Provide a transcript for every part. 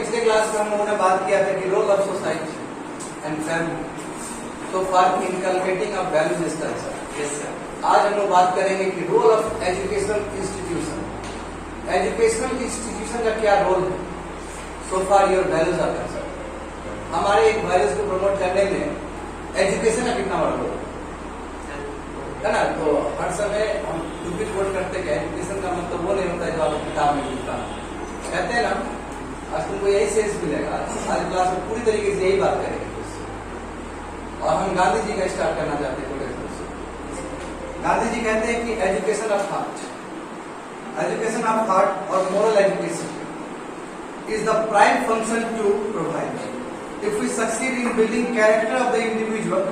पिछले क्लास में हम लोगों ने बात किया था कि role of society and family, तो for inculcating of values culture. आज हम लोग बात करेंगे कि role of educational institution, educational institution का क्या रोल है so far your values are concern. हमारे एक वैल्यूज को प्रमोट करने में एजुकेशन का कितना बड़ा रोल है ना। तो हर समय हम रिपीट कोट करते हैं एजुकेशन का मतलब वो नहीं होता है जो आप किताब में मिलता कहते हैं ना। आज तुमको यही सेंस मिलेगा, आज क्लास में पूरी तरीके से यही बात करेंगे और हम गांधी जी का स्टार्ट करना चाहते हैं। गांधी जी कहते हैं कि education of heart, education of heart और moral education is the prime function to provide. If we succeed in building character of the individual,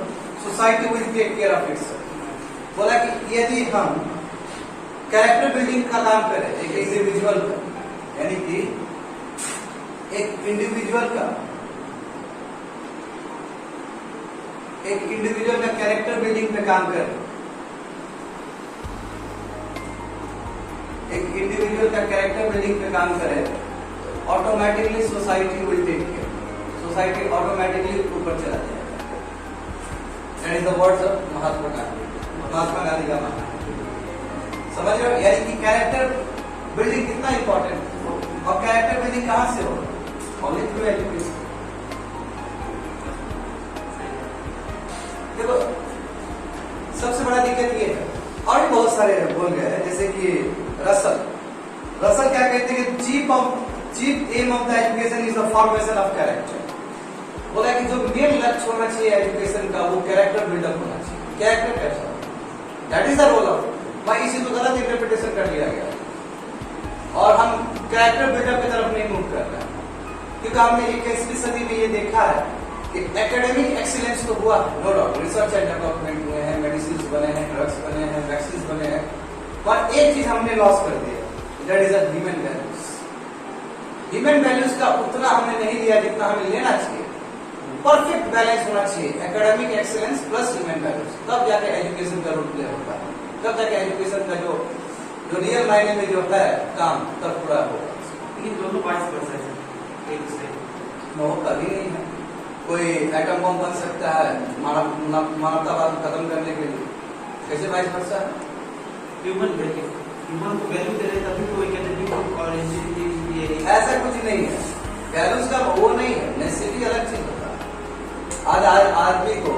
society will take care of itself. बोला कि यदि हम कैरेक्टर बिल्डिंग का काम करें एक individual का, यानी कि एक इंडिविजुअल का कैरेक्टर बिल्डिंग पे काम करें, एक इंडिविजुअल का कैरेक्टर बिल्डिंग पे काम करे, automatically society will take care, society automatically ऊपर चला जाएगा। That is the words of Mahatma Gandhi का मानना। समझ रहे हो, यानी कि कैरेक्टर बिल्डिंग कितना इंपॉर्टेंट, और कैरेक्टर बिल्डिंग कहां से हो, ओनली थ्रू एजुकेशन। देखो सबसे बड़ा दिक्कत ये है, और भी बहुत सारे बोल गए हैं, जैसे कि रसल क्या कहते हैं कि chief aim of the education is the formation of character. बोला कि जो मेन लक्ष्य होना चाहिए एजुकेशन का वो कैरेक्टर बिल्डअप होना चाहिए। कैरेक्टर कैसा, that is the role of, भाई इसी तो गलत इंटरप्रिटेशन कर लिया गया और हम कैरेक्टर बिल्डअप की तरफ नहीं मूव कर रहे हैं, क्योंकि हमने 21वीं सदी में ये देखा है कि एकेडमिक एक्सीलेंस तो हुआ, no doubt, research and development हुए हैं, मेडिसिन बने हैं, ड्रग्स बने हैं, वैक्सीन बने हैं, पर एक चीज हमने लॉस कर दिया, that is human values. Human values का उतना हमने नहीं लिया जितना हमें लेना चाहिए। परफेक्ट बैलेंस होना चाहिए, academic excellence plus human values, तब जाके एजुकेशन का रोल प्ले होता है, तब जाके एजुकेशन का जो रियल मायने में जो है काम तब पूरा होगा। लेकिन दोनों वाइस वर्सा है, एक से नो कभी नहीं है। कोई एटम बम बन सकता है मानवतावाद खत्म करने के लिए, कैसे वाइस वर्सा है। ह्यूमन को वैल्यू दे रहे तभी कोई एकेडमिक और इंजीनियरिंग ऐसा कुछ नहीं है, वैल्यूज का वो नहीं है, नेसेसिटी अलग चीज होता है। आज आदमी को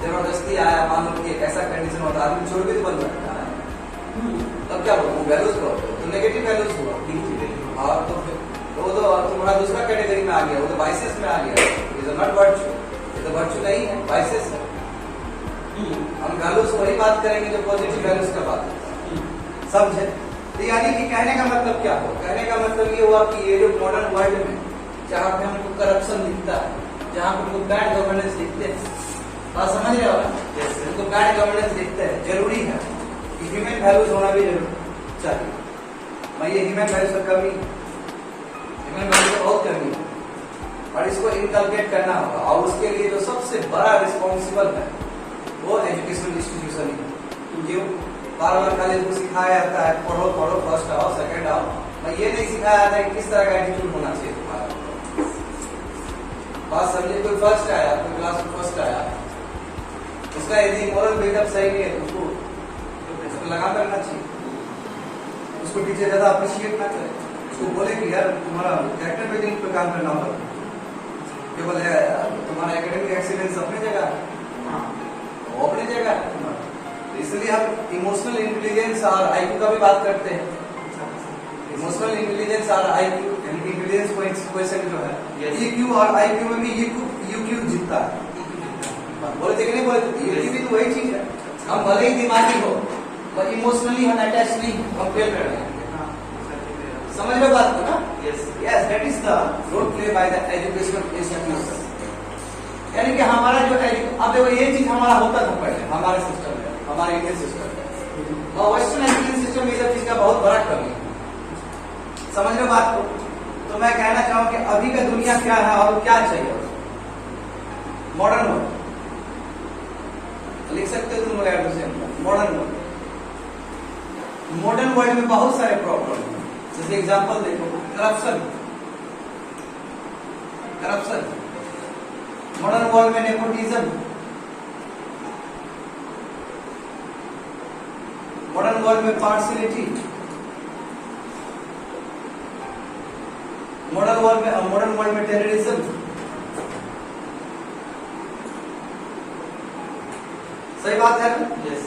जबरदस्ती आया, मान लो कि ऐसा कंडीशन होता है आदमी छोड़ के तो बन सकता है, तब क्या बोलूँ वैल्यूज को, तो नेगेटिव वैल्यूज हुआ। और तो फिर वो तो तुम्हारा दूसरा कैटेगरी में आ गया, वो तो वाइसेस में आ गया, इज नॉट वर्च्यू, ये तो वर्च्यू नहीं है, वाइसेस है। हम वैल्यूज वही बात करेंगे जो पॉजिटिव वैल्यूज का बात है, समझे। तो यानी कि कहने का मतलब क्या हो, कहने का मतलब ये हुआ कि ये जो मॉडर्न वर्ल्ड में जहाँ पे हमको करप्शन दिखता है, जहाँ पे हमको बैड गवर्नेंस दिखते हैं, बात समझ रहे हो ना, हमको बैड गवर्नेंस दिखते हैं, जरूरी है कि ह्यूमन वैल्यूज होना भी जरूर चाहिए। मैं ये ह्यूमन वैल्यूज का कमी, ह्यूमन वैल्यूज बहुत कमी है और इसको इनकलकेट करना होगा, और उसके लिए जो सबसे बड़ा रिस्पॉन्सिबल है वो एजुकेशनल इंस्टीट्यूशन ही है। क्यों बार बार खाली उसको सिखाया जाता है पढ़ो पढ़ो, फर्स्ट आओ सेकंड आओ, मैं ये नहीं सिखाया जाता है कि किस तरह का एटीट्यूड होना चाहिए तुम्हारा। बात समझे, कोई फर्स्ट आया, कोई क्लास में फर्स्ट आया, उसका यदि मोरल बिल्डअप सही नहीं है तो उसको लगा करना चाहिए, उसको टीचर ज्यादा अप्रिशिएट ना करे, उसको बोले कि यार तुम्हारा कैरेक्टर बिल्डिंग पे काम करना होगा, केवल तुम्हारा एकेडमिक एक्सीलेंस अपनी जगह है, वो अपनी जगह है तुम्हारा। इसलिए हम इमोशनल इंटेलिजेंस और आईक्यू का भी बात करते हैं। इमोशनल इंटेलिजेंस और आईक्यू, इंटेलिजेंस क्वेश्चन जो है ईक्यू और आईक्यू में भी यूक्यू जीतता है। बोले थे कि नहीं, बोले यूक्यू भी तो वही चीज है, हम भले ही दिमागी हो पर इमोशनली हम अटैच नहीं, हम फेल कर रहे हैं। समझ लो बात को ना। Yes, that is the role play by the educational institution. यानी कि हमारा जो अब देखो ये चीज हमारा होता था पहले हमारे सिस्टम में, हमारे इंडियन सिस्टम में, और वेस्टर्न एजुकेशन सिस्टम में ये सब चीज का बहुत बड़ा कमी है। समझ लो बात को। तो मैं कहना चाहूँ कि अभी का दुनिया क्या है और क्या चाहिए मॉडर्न वर्ल्ड, लिख सकते हो तुम मॉडर्न वर्ल्ड। मॉडर्न वर्ल्ड में बहुत सारे प्रॉब्लम है, जैसे एग्जांपल देखो करप्शन। करप्शन, मॉडर्न वर्ल्ड में नेपोटिज्म, मॉडर्न वर्ल्ड में पार्शियलिटी, मॉडर्न वर्ल्ड में टेररिज्म, सही बात है ना? यस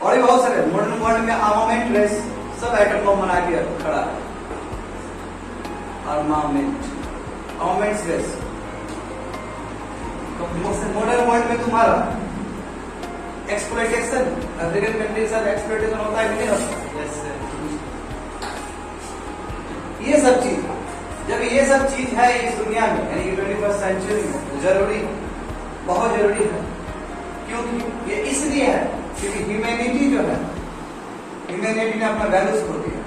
और भी बहुत सारे मॉडर्न वर्ल्ड में आर्मामेंट रेस, सब एटम बम बना के खड़ा है। आर्मामेंट रेस मॉडर्न वर्ल्ड में तुम्हारा एक्सप्लॉइटेशन, अफ्रीकन कंट्रीज का एक्सप्लॉइटेशन होता है कि नहीं होता? यस ये सब चीज, जब ये सब चीज है इस दुनिया में, यानी कि 21st सेंचुरी में जरूरी, बहुत जरूरी है। क्योंकि ये इसलिए है क्योंकि ह्यूमैनिटी जो है, ह्यूमैनिटी ने अपना वैल्यूज खो दिया,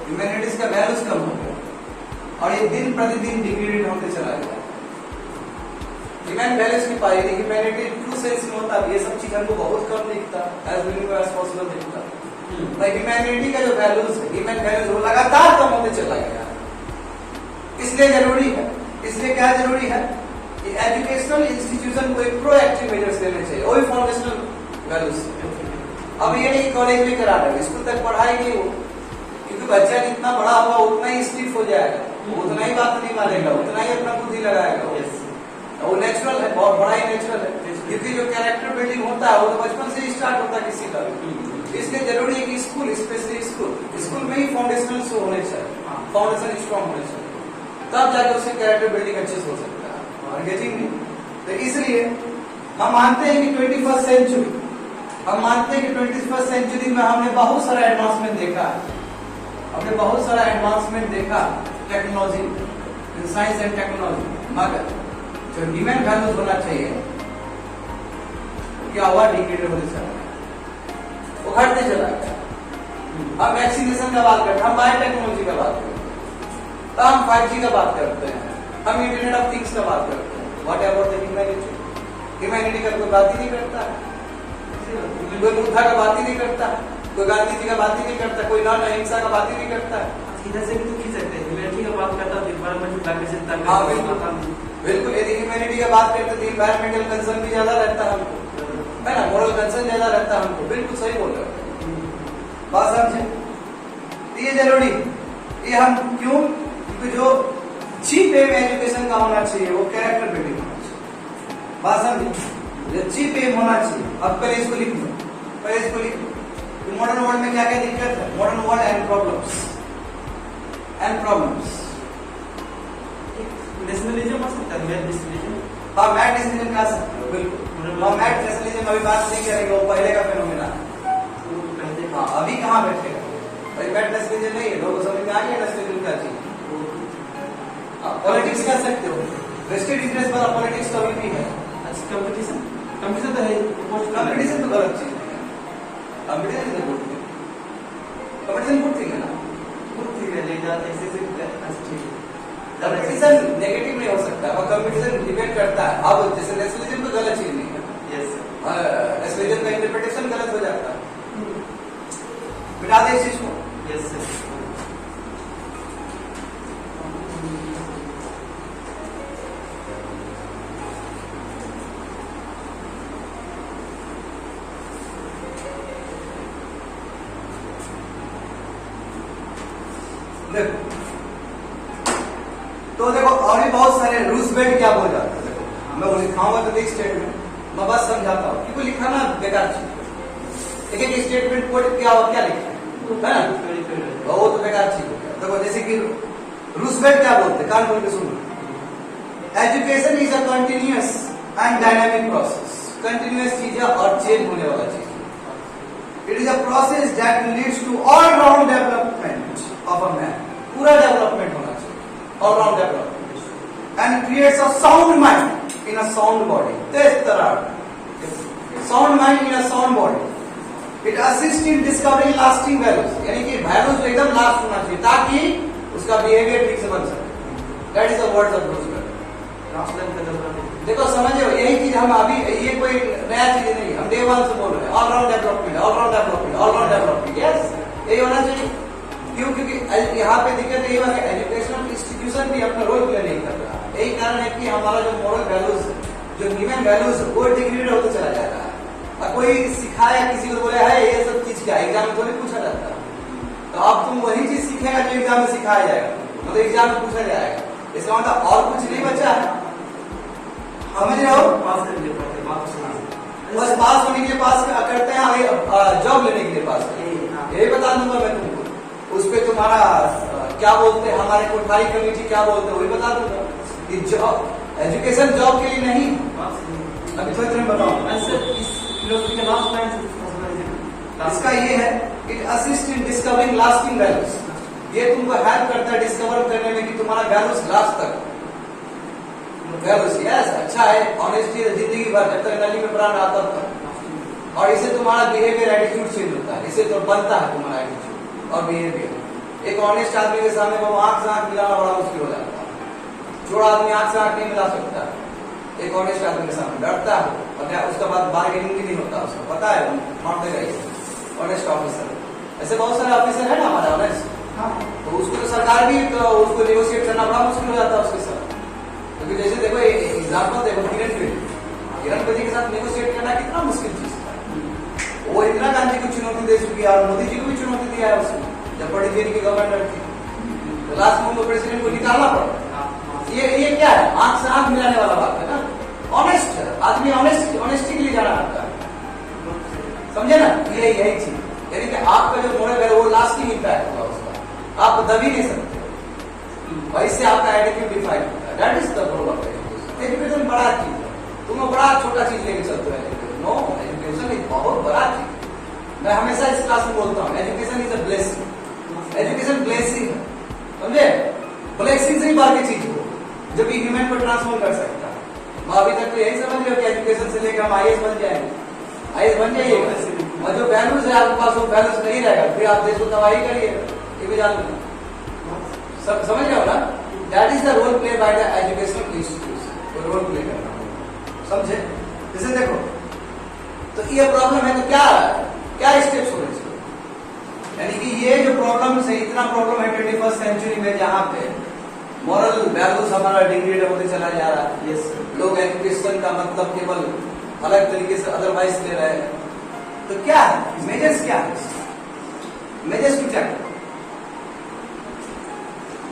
ह्यूमैनिटीज का वैल्यूज कम हो गया और ये दिन प्रतिदिन डिग्रेडेड होते चला गया। ह्यूमन वैल्यूज की पाई थी, ह्यूमैनिटी ट्रू सेंस में होता, ये सब चीज हमको बहुत कम दिखता, एज मिनिमम एज पॉसिबल दिखता। ह्यूमैनिटी का जो वैल्यूज है, ह्यूमन वैल्यूज, वो लगातार कम होते चला गया। इसलिए जरूरी है, इसलिए क्या जरूरी है कि एजुकेशनल इंस्टीट्यूशन को एक प्रोएक्टिव मेजर्स लेने चाहिए, वही फाउंडेशनल वैल्यूज। अब ये नहीं कॉलेज में करा रहे, स्कूल तक पढ़ाई नहीं हो, क्योंकि बच्चा जितना बड़ा होगा उतना ही स्टिफ हो जाएगा, उतना ही बात नहीं मानेगा, उतना ही अपना बुद्धि लगाएगा। वो नेचुरल है, बहुत बड़ा ही नेचुरल है, क्योंकि जो कैरेक्टर बिल्डिंग होता है वो तो बचपन से ही स्टार्ट होता है किसी का भी। इसलिए जरूरी है कि स्कूल, स्पेशली स्कूल में ही फाउंडेशनल होने चाहिए, फाउंडेशन स्ट्रॉन्ग होने चाहिए, तब जाके उससे कैरेक्टर बिल्डिंग अच्छे से हो सकता है। और गेटिंग नहीं, तो इसलिए हम मानते हैं कि 21st सेंचुरी, हम मानते हैं कि 21st सेंचुरी में हमने बहुत सारा एडवांसमेंट देखा है, हमने बहुत सारा एडवांसमेंट देखा टेक्नोलॉजी, साइंस एंड टेक्नोलॉजी, मगर जो ह्यूमन वैल्यूज होना चाहिए क्या हुआ, डिग्रेडेड होते चला गया, वो घटते चला गया। हम वैक्सीनेशन का बात करते हैं, हम बायोटेक्नोलॉजी का बात करते हैं, तो हम 5G का बात करते हैं, हम इंटरनेट ऑफ थिंग्स का बात करते हैं। What about the humanity? Humanity का कोई बात ही नहीं करता, कोई बुद्धा का बात ही नहीं करता, कोई गांधी जी का बात ही नहीं करता, कोई नॉन अहिंसा का बात ही नहीं करता। इधर से भी तो खींच सकते हैं, ह्यूमैनिटी का बात करता तो इन्वायरमेंट का हाँ बिल्कुल, यदि ह्यूमैनिटी की बात करते तो इन्वायरमेंटल कंसर्न भी ज्यादा रहता है हमको, है ना, मोरल कंसर्न ज्यादा रहता है हमको। बिल्कुल सही बोल रहे हो, बात समझे? ये जरूरी, ये हम क्यों, क्योंकि जो चीप एम एजुकेशन का होना चाहिए वो कैरेक्टर बिल्डिंग होना चाहिए। बात समझे? जो चीप एम होना चाहिए, अब पहले इसको लिख लो, पहले इसको लिख लो। मॉडर्न वर्ल्ड में क्या क्या दिक्कत है? Modern world and problems, nationalism हो सकता है, मैट नेशनलिज्म। हाँ, मैट नेशनलिज्म का सकते हो, बिल्कुल। और मैट नेशनलिज्म अभी बात नहीं करेंगे, वो पहले का फेनोमेना है। हाँ, अभी कहाँ बैठेगा भाई, मैट नेशनलिज्म नहीं है, लोगों समझ में आ गया नेशनलिज्म क्या चीज। पॉलिटिक्स कर सकते हो, वेस्टेड इंटरेस्ट वाला पॉलिटिक्स तो अभी भी है। अच्छा, कंपटीशन तो है, कंपटीशन तो गलत चीज है, कंपटीशन तो good thing, competition good thing है ना, गुड थिंग है, लेकिन ऐसे ठीक है। कंपटीशन नेगेटिव नहीं हो सकता, और कंपटीशन डिपेंड करता है। अब जैसे नेशनलिज्म तो गलत चीज नहीं है, यस, नेशनलिज्म का इंटरप्रिटेशन गलत हो जाता है, मिटा दे इस चीज को। Yes sir. देखो, तो देखो और भी बहुत सारे रूजवेल्ट क्या बोल जाता है, देखो मैं वो लिखाऊंगा तो एक स्टेटमेंट मैं बस समझाता हूँ, क्योंकि लिखाना बेकार चीज। एक एक स्टेटमेंट कोड क्या हो, क्या लिखा है ना, वो तो बेकार चीज हो गया। देखो जैसे कि रूजवेल्ट क्या बोलते, कान खोल के सुनो, education is a continuous and dynamic process. Continuous चीज है और चेंज होने वाला चीज। It is a process that leads to all round development of a man. पूरा डेवलपमेंट होना चाहिए, all round development, and creates a sound mind in a sound body. तेज तरह sound mind in a sound body. It assists in discovering lasting values, यानी कि values जो एकदम last होना चाहिए ताकि उसका बिहेवियर ठीक से बन सके। That is the words of Roosevelt. देखो समझो, यही चीज हम अभी, ये कोई नया चीज नहीं, हम डे वन से बोल रहे हैं, all round development, all round development, all round development. Yes, यही होना चाहिए। क्यों? क्योंकि यहाँ पे दिक्कत यही है, एजुकेशनल इंस्टीट्यूशन भी अपना रोल प्ले नहीं कर रहा। यही कारण है कि हमारा जो मॉरल वैल्यूज, जो ह्यूमन वैल्यूज, वो डिग्रेड होते चला जा रहा है। और कोई सिखाया किसी को बोले है ये सब चीज क्या, एग्जाम में थोड़ी पूछा जाता है। तो अब तुम वही चीज सीखेगा जो एग्जाम में सिखाया जाएगा, मतलब एग्जाम में पूछा जाएगा। इसका मतलब और कुछ नहीं बचा है, समझ रहे हो? पास करने के लिए बस पास होने के लिए पास करते हैं, जॉब लेने के लिए पास करते हैं। यही बता दूंगा मैं तुमको। उस पर तुम्हारा क्या बोलते हैं, हमारे कोठारी कमेटी क्या बोलते हैं, वही बता दूंगा कि जॉब एजुकेशन जॉब के लिए नहीं। अभी थोड़ी देर में बताओ। इसका ये है, it assist in discovering lasting values. ये तुमको हेल्प करता है डिस्कवर करने में कि तुम्हारा वैल्यूज लास्ट तक वैल्यूज। यस, अच्छा है, ऑनेस्टी जिंदगी भर जब तक नली में प्राण आता तक। और इससे तुम्हारा बिहेवियर, एटीट्यूड चेंज होता है, इससे तो बनता है तुम्हारा एटीट्यूड और बिहेवियर। एक ऑनेस्ट आदमी के सामने वो आंख से आंख मिलाना बड़ा मुश्किल हो जाता है। छोड़ा आदमी आंख से आंख नहीं मिला सकता। एक ऑनेस्ट आदमी के सामने डरता है और उसके बाद बार्गेनिंग भी नहीं होता, उसको पता है मार देगा ये ऑनेस्ट ऑफिसर। ऐसे बहुत सारे ऑफिसर है ना हमारे ऑनेस्ट, तो उसको तो सरकार भी तो उसको नेगोशिएट करना बड़ा मुश्किल हो जाता है उसके साथ। क्योंकि जैसे देखो एग्जाम्पल देखो, किरण बेदी के साथ नेगोशिएट करना कितना मुश्किल चीज था। वो इंदिरा गांधी को चुनौती दे चुकी है और मोदी जी को भी चुनौती दिया है उसको, जब पौंडीचेरी की गवर्नर थी। तो लास्ट में उनको प्रेसिडेंट को निकालना पड़ा। ये क्या है, आंख से आंख मिलाने वाला बात है ना। ऑनेस्ट आदमी ऑनेस्टी के लिए जाना पड़ता है, समझे ना? ये यही चीज, यानी कि आपका जो मोरल है वो लास्टिंग इंपैक्ट होगा उसका, आप दबी नहीं सकते और इससे आपका एटीट्यूड डिफाइन होता है। That is the role of education. Education बड़ा चीज है, तुम बड़ा छोटा चीज लेके चलते हो एजुकेशन। नो, एजुकेशन एक बहुत बड़ा चीज। मैं हमेशा इस क्लास में बोलता हूँ, education is a blessing. Education blessing है, समझे? ब्लेसिंग से ही बाकी चीज हो जो कि ह्यूमन को ट्रांसफॉर्म कर सकता है। मैं अभी तक तो यही समझ रहे हो कि एजुकेशन से लेकर हम आईएएस बन जाएंगे, आईएएस बन जाइएगा। और जो वैल्यूज है आपके पास वो वैल्यूज नहीं रहेगा, फिर आप देश को तबाही करिएगा, ये भी जान लो। सब समझ रहे हो ना? That is the role play by the educational institute, role play करना, समझे? जैसे देखो, तो ये प्रॉब्लम है तो क्या स्टेप्स होने चाहिए? यानी कि ये जो प्रॉब्लम है, इतना प्रॉब्लम है 21st सेंचुरी में, जहां पे मॉरल वैल्यूज हमारा डिग्रेड होते चला जा रहा है। यस, लोग एजुकेशन का मतलब केवल अलग तरीके से अदरवाइज ले रहे हैं। तो क्या है मेजर्स, क्या है measures to check,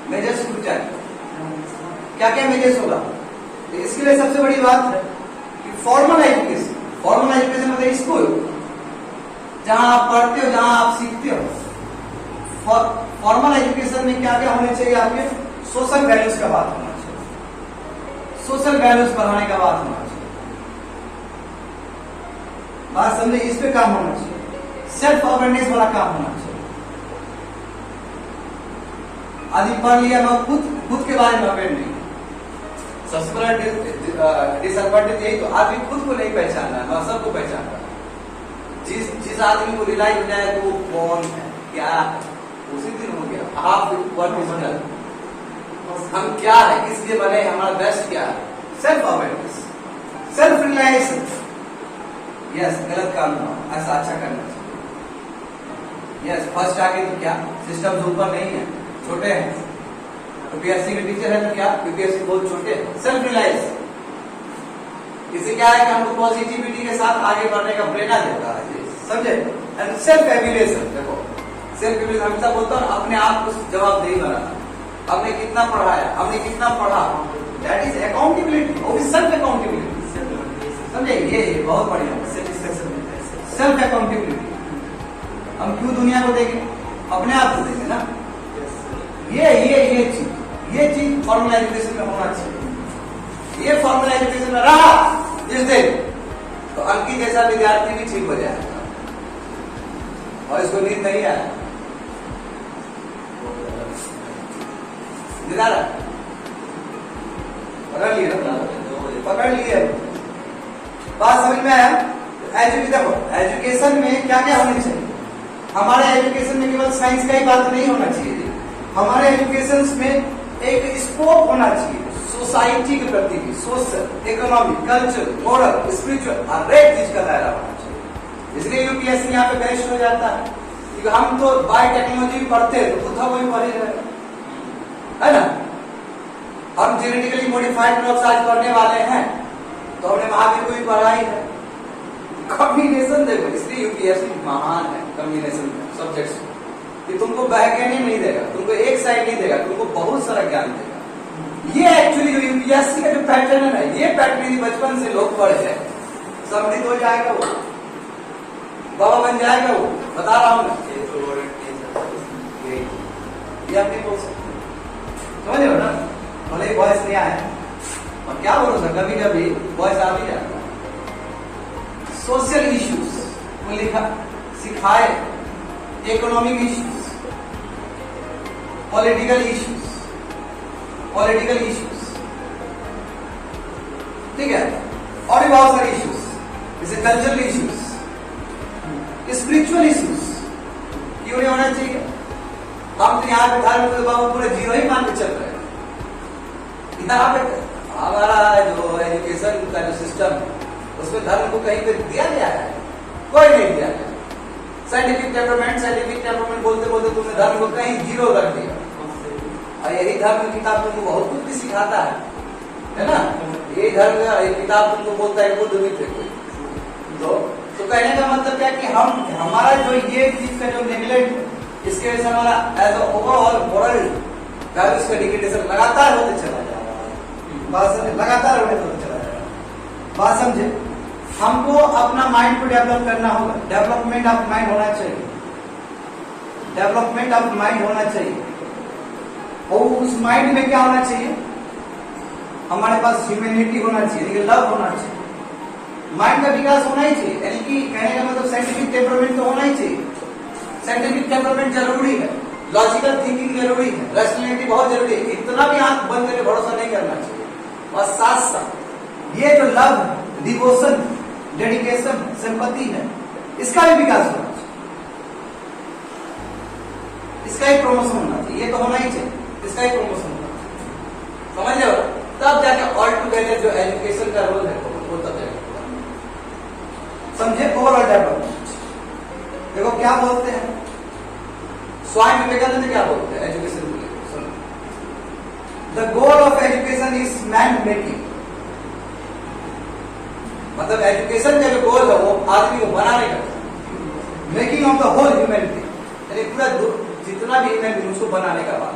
measures to check, क्या क्या मेजर्स होगा? तो इसके लिए सबसे बड़ी बात है कि फॉर्मल एजुकेशन। फॉर्मल एजुकेशन मतलब स्कूल, जहां आप पढ़ते हो, जहां आप सीखते हो। फॉर्मल एजुकेशन में क्या क्या होने चाहिए? आपके सोशल वैल्यूज का बात होना चाहिए, सोशल वैल्यूज पढ़ाने का बात होना चाहिए, बात समझे? इस पे काम होना चाहिए, सेल्फ अवेयरनेस वाला काम होना चाहिए। आदमी पढ़ लिया, मैं खुद के बारे में अवेयर नहीं। सबसे बड़ा डिसएडवांटेज यही, तो आदमी खुद को नहीं पहचान रहा है, मैं सबको पहचान रहा हूं। जिस आदमी को रिलाइज हो जाए तो वो कौन है, क्या है, उसी दिन हो गया आप वर्क। हम क्या है, किस लिए बने, हमारा बेस्ट क्या है? Self awareness, self realisation. Yes, गलत काम ना, ऐसा अच्छा करना चाहिए। यस, फर्स्ट आगे तो क्या सिस्टम ऊपर नहीं है, छोटे हैं। तो पीएससी के टीचर है तो क्या, पीपीएससी बहुत छोटे हैं। सेल्फ रियलाइज, इससे क्या है कि हमको पॉजिटिविटी के साथ आगे बढ़ने का प्रेरणा देता है, समझे? एंड सेल्फ एवेल्यूएशन, देखो सेल्फ एवेल्यूएशन हमेशा बोलता हूं, अपने आप को जवाबदेही बनाना। हमने कितना पढ़ाया, हमने कितना पढ़ा, दैट इज अकाउंटेबिलिटी, वो भी सेल्फ अकाउंटेबिलिटी, समझे? ये बहुत बढ़िया सेल्फ अकाउंटेबिलिटी। हम क्यों दुनिया को देखें, अपने आप को देखें ना। ये चीज फॉर्मल एजुकेशन में होना चाहिए। ये फॉर्मल एजुकेशन में रहा जिस दिन, तो अंकित जैसा विद्यार्थी भी ठीक हो जाएगा और इसको नींद नहीं आया। पकड़ लिए बात समझ में आया? देखो एजुकेशन में क्या क्या होना चाहिए। हमारे एजुकेशन में केवल साइंस का ही बात नहीं होना चाहिए, हमारे एजुकेशन में एक स्कोप होना चाहिए सोसाइटी के प्रति भी, social, economic, culture, moral, spiritual, हर एक चीज का दायरा होना चाहिए। इसलिए यूपीएससी यहाँ पे बेस्ट हो जाता है, क्योंकि हम तो बायो टेक्नोलॉजी पढ़ते हैं तो खुद वही पढ़े रहे, है ना? हम जेनेटिकली मॉडिफाइड क्रॉप्स आज पढ़ने वाले हैं, तो हमने महावीर को भी पढ़ा ही है। कॉम्बिनेशन देखो, इसलिए यूपीएससी महान है कॉम्बिनेशन सब्जेक्ट्स, कि तुमको बहकाने नहीं देगा, तुमको एक साइड नहीं देगा, तुमको बहुत सारा ज्ञान देगा। ये एक्चुअली जो यूपीएससी का जो पैटर्न है ना, ये पैटर्न यदि बचपन से लोग पढ़ जाए, समृद्ध हो जाएगा वो, बाबा बन जाएगा वो, बता रहा हूं मैं। ये आप नहीं बोल सकते, समझ रहे हो ना? भले ही वॉइस नहीं आया, और क्या भरोसा, कभी कभी वॉइस आ भी जाता है। सोशल इश्यूज को लिखा सिखाए, इकोनॉमिक इश्यूज, पॉलिटिकल इश्यूज, ठीक है, और भी बहुत सारे इश्यूज, जैसे कल्चरल इश्यूज, स्पिरिचुअल इश्यूज, क्यों नहीं होना चाहिए? हम तो यहाँ पे धर्म को बाबू पूरे जीरो ही मान के चल रहे हैं। यहाँ पे हमारा जो एजुकेशन का जो सिस्टम, उसमें धर्म को कहीं पे दिया गया है? कोई नहीं दिया गया। साइंटिफिक टेम्परामेंट बोलते बोलते तुमने धर्म को कहीं जीरो रख दिया। और यही धर्म किताब तुमको बहुत कुछ भी सिखाता है ना? यही धर्म किताब तुमको बोलता है बुद्ध मित्र को। तो कहने का मतलब क्या कि हम हमारा जो ये चीज का जो नेगलेक्ट है, इसके वजह से हमारा एज ओवरऑल मोरल वैल्यूज का डिग्रेडेशन लगातार होते चला जा रहा है। बात समझे? लगातार होते चला जा रहा है। बात समझे? हमको अपना माइंड को डेवलप करना होगा। डेवलपमेंट ऑफ माइंड होना चाहिए, डेवलपमेंट ऑफ माइंड होना चाहिए। और उस माइंड में क्या होना चाहिए? हमारे पास ह्यूमैनिटी होना चाहिए, लव होना चाहिए, माइंड का विकास होना ही चाहिए। यानी कि कहने का मतलब साइंटिफिक टेम्परामेंट तो होना ही चाहिए। साइंटिफिक टेम्परामेंट जरूरी है, लॉजिकल थिंकिंग जरूरी है, रैशनैलिटी बहुत जरूरी है। इतना भी आंख बंद करके भरोसा नहीं करना चाहिए। और साथ साथ ये जो लव, डिवोशन, डेडिकेशन, सिंपैथी है, इसका भी विकास होना चाहिए, इसका ही प्रमोशन होना चाहिए। ये तो होना ही चाहिए, इसका ही प्रमोशन होना चाहिए। समझ लो? तब जाके ऑल टुगेदर जो एजुकेशन का रोल है वो तब जाके समझे। ओवरऑल डेवलपमेंट देखो क्या बोलते हैं स्वामी विवेकानंद, क्या बोलते हैं एजुकेशन को लेकर? The goal of education is man making. मतलब एजुकेशन का जो गोल है वो आदमी को बनाने का, making of the whole humanity, यानी पूरा जितना भी ह्यूमैनिटी उसको बनाने का बात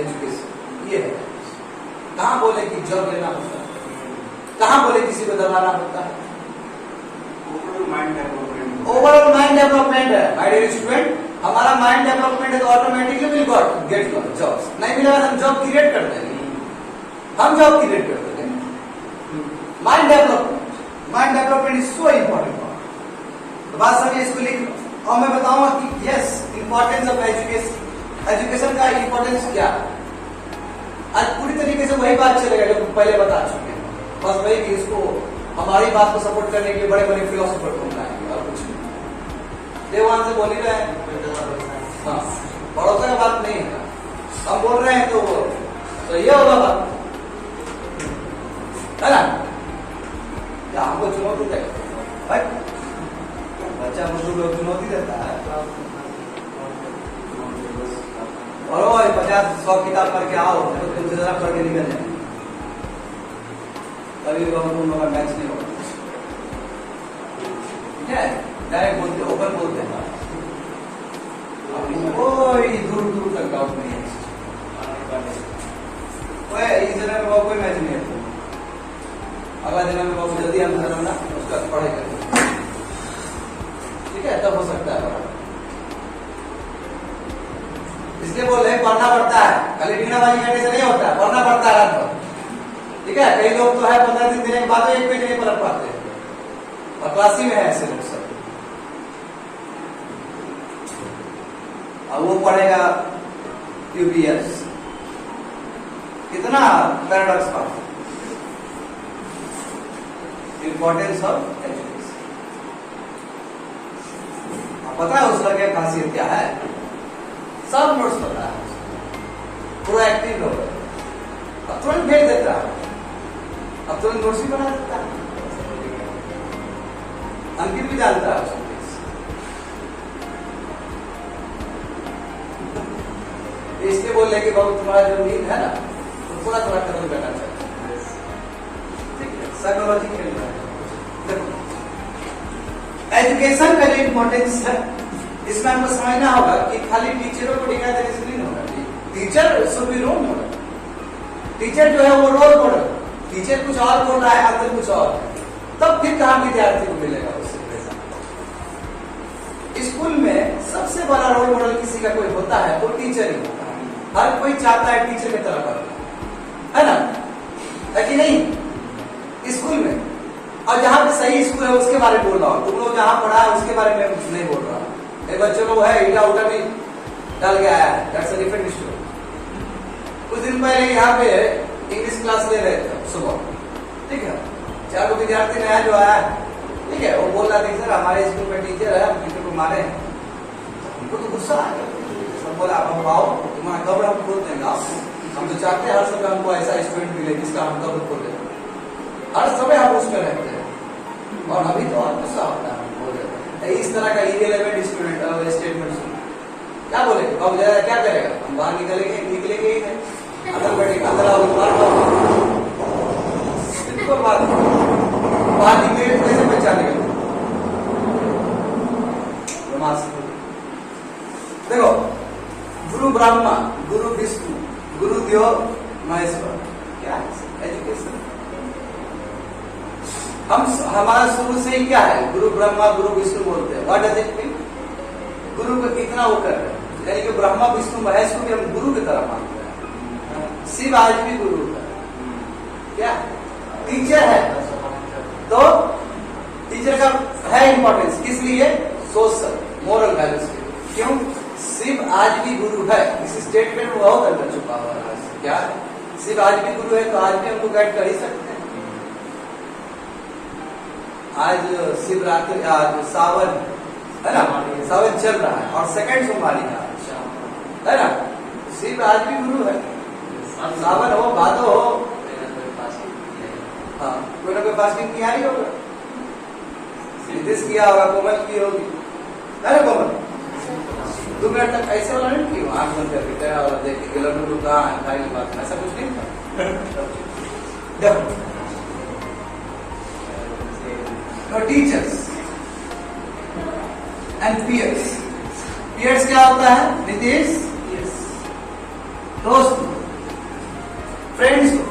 एजुकेशन ये है। कहां बोले कि जॉब लेना होता है, कहां बोले किसी को दबाना होता है? ओवरऑल माइंड डेवलपमेंट है माय डियर स्टूडेंट। हमारा माइंड डेवलपमेंट है तो ऑटोमेटिकली विल गेट जॉब्स। नहीं मिलेगा हम जॉब क्रिएट कर देंगे, हम जॉब क्रिएट कर देंगे। Mind development is so important. तो बात समझिए, इसको लिख लो और मैं बताऊंगा कि yes importance of education, education का इंपॉर्टेंस क्या है। आज पूरी तरीके से वही बात चलेगा जो पहले बता चुके हैं। बस वही कि इसको हमारी बात को सपोर्ट करने के लिए बड़े बड़े फिलोसोफर ढूंढना है और कुछ नहीं। देवान से बोल ही रहे हैं, हाँ, भरोसा का बात नहीं है। हम बोल रहे हैं तो ये होगा बात, है ना? क्या हमको चुनौती देगा भाई? बच्चा बुजुर्ग लोग चुनौती देता है। और 50-100 किताब पढ़ के आओ तो तुमसे जरा पढ़ के निकल जाए, तभी तुम लोग का मैच नहीं होगा। ठीक है, डायरेक्ट बोलते, ओपन बोलते हैं, कोई दूर दूर तक डाउट नहीं है। इस जगह में कोई मैच नहीं है। अगला जगह में बहुत जल्दी हम ना उसका पढ़ाई करेंगे, ठीक है, तब हो सकता है। इसलिए बोल रहे पढ़ना पड़ता है, खाली टीनाबाजी करने से नहीं होता, पढ़ना पड़ता है रात भर। ठीक है, कई लोग तो है 15 दिन देने के बाद एक पेज नहीं पढ़ पाते और क्लासी में है ऐसे लोग सब। अब वो पढ़ेगा यूपीएस, कितना पैराडॉक्स बात। इंपॉर्टेंस ऑफ एजुकेशन, पता है उसका क्या खासियत क्या है? सब नोट्स पता है, प्रोएक्टिव लोग। अब तुरंत भेज देता है, अब तुरंत नोट्स भी बना देता है, अंकित भी जानता है। इसलिए बोल रहे कि बाबू तुम्हारा जो नींद है ना, थोड़ा थोड़ा कदम करना चाहिए। ठीक है, साइकोलॉजी खेल रहा है। देखो एजुकेशन का जो इम्पोर्टेंस है इसमें हमको समझना होगा कि खाली टीचरों को डिग्री देने से नहीं होगा। Teacher should be role model. Teacher जो है वो रोल मॉडल, टीचर कुछ और बोल रहा है, अंदर कुछ और है, तब फिर कहाँ विद्यार्थी को मिलेगा उससे। स्कूल में सबसे बड़ा रोल मॉडल किसी का कोई होता है वो टीचर ही होता है। हर कोई चाहता है टीचर की तरह पढ़ना, है ना, है कि नहीं? स्कूल में, और जहां पे सही स्कूल है उसके बारे में बोल रहा हूँ, तुम लोग जहां पढ़ा है उसके बारे में कुछ नहीं बोल रहा। एक बच्चों को है ईटा उटा भी डाल के आया है, दैट्स अ डिफरेंट स्टोरी। कुछ दिन पहले यहाँ पे इंग्लिश क्लास ले रहे थे सुबह, ठीक है, 4 विद्यार्थी नया जो आया है, ठीक है, वो बोल रहा था सर हमारे स्कूल में टीचर है, हम टीचर को मारे हैं। उनको तो गुस्सा आ गया, सब बोला अब आओ तुम्हारा कब्र हम खोल देंगे, हम तो चाहते हैं हर समय हमको ऐसा स्टूडेंट मिले जिसका हम कब्र खोल दें, हर समय हम उसमें रहते हैं, और अभी तो और गुस्सा होता है। इस तरह का इरेलेवेंट स्टेटमेंट सुन क्या बोलेगा, कब जाएगा, क्या करेगा, हम बाहर निकलेंगे ही है, अंदर बैठेगा, अंदर आओ सिंपल बात, बाहर निकलेंगे कैसे पहचानेगा। देखो गुरु ब्रह्मा, गुरु विष्णु, गुरु देव महेश्वर, क्या है एजुकेशन। हमारा शुरू से ही क्या है, गुरु ब्रह्मा गुरु विष्णु बोलते हैं। What does it mean? गुरु को इतना वो कर रहे हैं, यानी कि ब्रह्मा विष्णु महेश को भी हम गुरु की तरह मानते हैं। शिव आज भी गुरु है, क्या टीचर है, तो टीचर का है इंपॉर्टेंस किस लिए, सोशल मोरल वैल्यूज के। क्यों? शिव आज भी गुरु है, इस स्टेटमेंट में बहुत अंदर छुपा हुआ है। क्या शिव आज भी गुरु है, तो आज भी हमको गाइड कर ही सकते हैं। आज शिवरात्रि, आज सावन है ना, सावन चल रहा है और सेकंड सोमवारी है ना, शिव आज भी गुरु है। सावन हो भादो हो, हाँ कोई ना कोई फास्टिंग किया ही होगा, नीतीश किया होगा, कोमल की होगी, है ना कोमल? 2 मिनट तक ऐसे वाला नहीं की, आंख बंद करके तेरा वाला देख के लड्डू कहाँ है, खाई बात, ऐसा कुछ नहीं था। Teachers and piers. पियर्स क्या होता है नीतीश? दोस्त, फ्रेंड्स को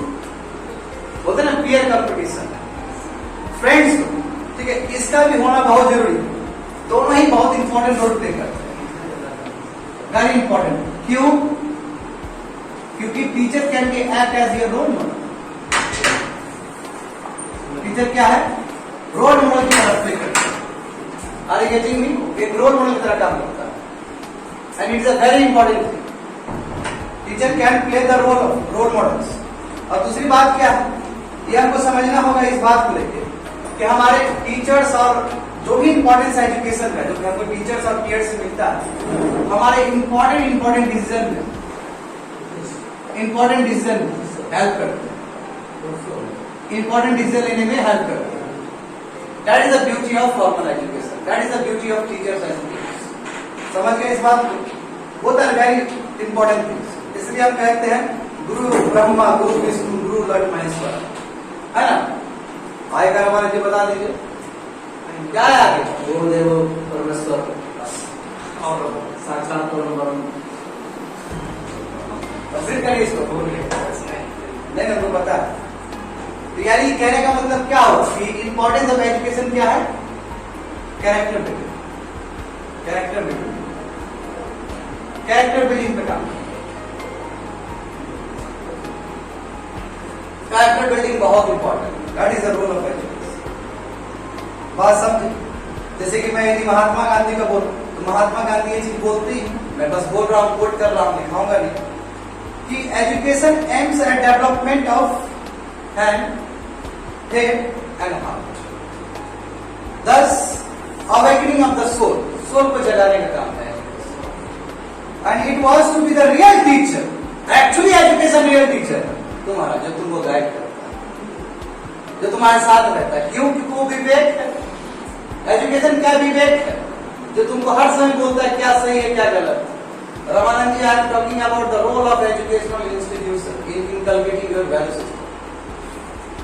बोलते ना, पियर कंपटीशन, फ्रेंड्स को, ठीक है, इसका भी होना बहुत जरूरी है। दोनों ही बहुत इंपॉर्टेंट रोल प्ले करते हैं, वेरी इंपॉर्टेंट। क्यों? क्योंकि teacher can be act as your role model. Teacher क्या है? रोल मॉडल की तरह प्ले करता है। Are you getting me? एक रोल मॉडल की तरह काम करता है, and it is a very important thing. Teacher can play the role of role models. और दूसरी बात क्या है, ये हमको समझना होगा इस बात को लेकर कि हमारे टीचर्स और जो भी इंपॉर्टेंस एजुकेशन का, जो हमको टीचर्स और पीयर्स से मिलता है, हमारे इंपॉर्टेंट डिसीजन में हेल्प करते हैं, इंपॉर्टेंट डिसीजन लेने में हेल्प करते हैं। That is the beauty of formal education. That is the beauty of teachers education. समझ गए इस बात को? Both are very important things. इसलिए हम कहते हैं गुरु ब्रह्मा, गुरु विष्णु, गुरु लट महेश्वर, है ना? आगे का हमारे जी बता दीजिए क्या है आगे? गुरुदेव परमेश्वर और साक्षात परम। फिर करिए इसको, नहीं हमको पता है। तो यानी कहने का मतलब क्या हो कि इंपॉर्टेंस ऑफ एजुकेशन क्या है? Character building, character building, character building पे काम। कैरेक्टर बिल्डिंग बहुत important, that is the role of education. बात समझे? जैसे कि मैं यदि महात्मा गांधी का बोलूं तो महात्मा गांधी ये चीज बोलती, मैं बस बोल रहा हूं, कोट कर रहा हूं, लिखाऊंगा नहीं, कि education aims at development of hand, head and heart, thus awakening of the soul, soul को जगाने का काम है। And it was to be the real teacher, actually education real teacher तुम्हारा, जो तुमको गाइड करता है, जो तुम्हारे साथ रहता है। क्यों? क्योंकि वो विवेक है। एजुकेशन क्या विवेक है, जो तुमको हर समय बोलता है क्या सही है क्या गलत। Ramanand ji are talking about the role of educational institution system in inculcating your value system.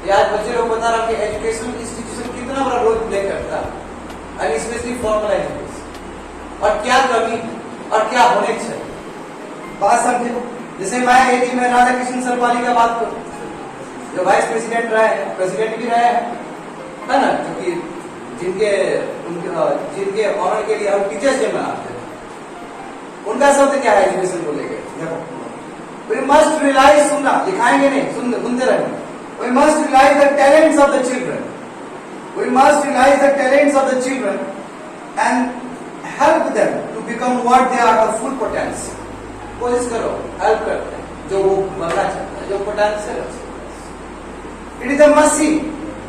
ये आज बच्चे लोग बता रहा कि एजुकेशन इंस्टीट्यूशन कितना बड़ा रोल प्ले करता है एंड स्पेशली फॉर्मल एजुकेशन, और क्या कमी और क्या होने चाहिए। बात समझे? जैसे मैं यदि मैं राधा कृष्ण सरपाली का बात करूं, जो वाइस प्रेसिडेंट रहे हैं, प्रेसिडेंट भी रहे हैं, है ना, क्योंकि जिनके ऑनर के लिए हम टीचर्स डे मनाते हैं, उनका शब्द क्या है एजुकेशन को लेकर? देखो, वी मस्ट रियलाइज, सुनना दिखाएंगे नहीं, सुनते रहेंगे। We must realise the talents of the children, we must realise the talents of the children and help them to become what they are the full potential. कोशिश करो, हेल्प करते हैं जो वो बनना चाहता है, जो पोटेंशियल है। It is a machine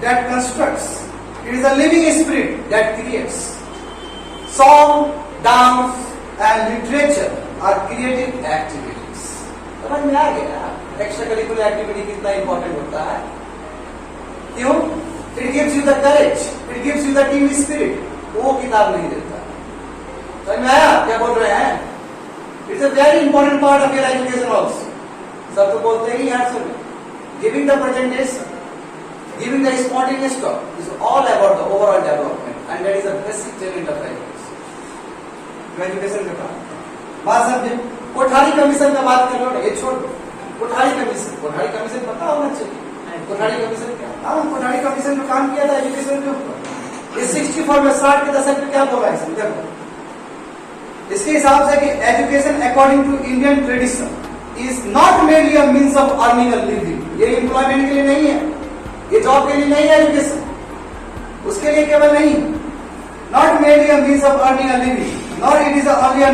that constructs, it is a living spirit that creates. Song, dance and literature are creative activities. समझ में आ गया एक्स्ट्रा करिकुलर एक्टिविटी कितना इंपॉर्टेंट होता है? क्यों? It gives you the courage, it gives you the team spirit. वो किताब नहीं देता। समझ में आया क्या बोल रहे हैं? It's a very important part of your education also. सब तो बोलते ही यार, सुन, giving the presentation, giving the spontaneous talk is all about the overall development, and that is a basic tenet of education का काम। बात समझे? कोठारी कमीशन का बात कर लो ना, ये छोड़ दो। कोठारी कमीशन पता होना चाहिए। कोठारी कमीशन क्या? हाँ, कोठारी कमीशन जो काम किया था एजुकेशन के ऊपर, ये 64 में 60 के दशक में क्या बोला है इसमें? देखो, इसके हिसाब से कि education according to Indian tradition is not merely a means of earning a living. ये एम्प्लॉयमेंट के लिए नहीं है, ये जॉब के लिए नहीं है एजुकेशन, उसके लिए केवल नहीं। Not merely a means of earning a living, nor it is only a